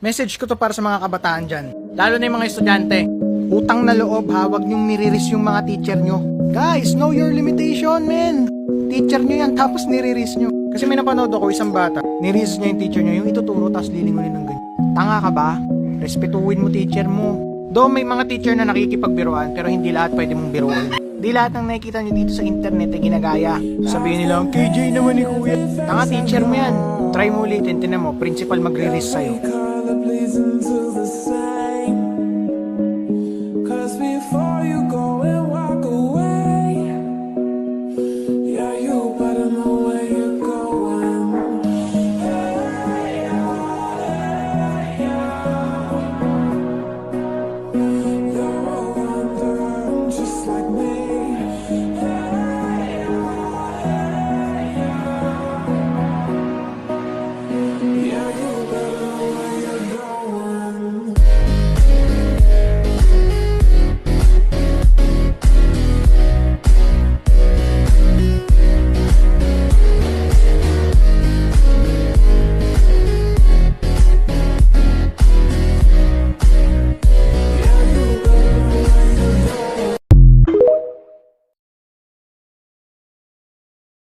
Message ko to para sa mga kabataan dyan, lalo na yung mga estudyante. Utang na loob ha, wag nyong niriris yung mga teacher nyo. Guys, know your limitation, men. Teacher nyo yan, tapos niriris nyo. Kasi may napanood ako isang bata, niriris niya yung teacher nyo, yung ituturo, tapos lilingunin ng ganyan. Tanga ka ba? Respetuhin mo teacher mo. Do may mga teacher na nakikipagbiruan, pero hindi lahat pwede mong biruin. Di lahat ng nakikita nyo dito sa internet ay ginagaya. Sabihin nila, KJ naman ni kuya. Tanga, teacher mo yan. Try mo ulitin, tinan mo, principal magre-risk sa'yo. Please into the side.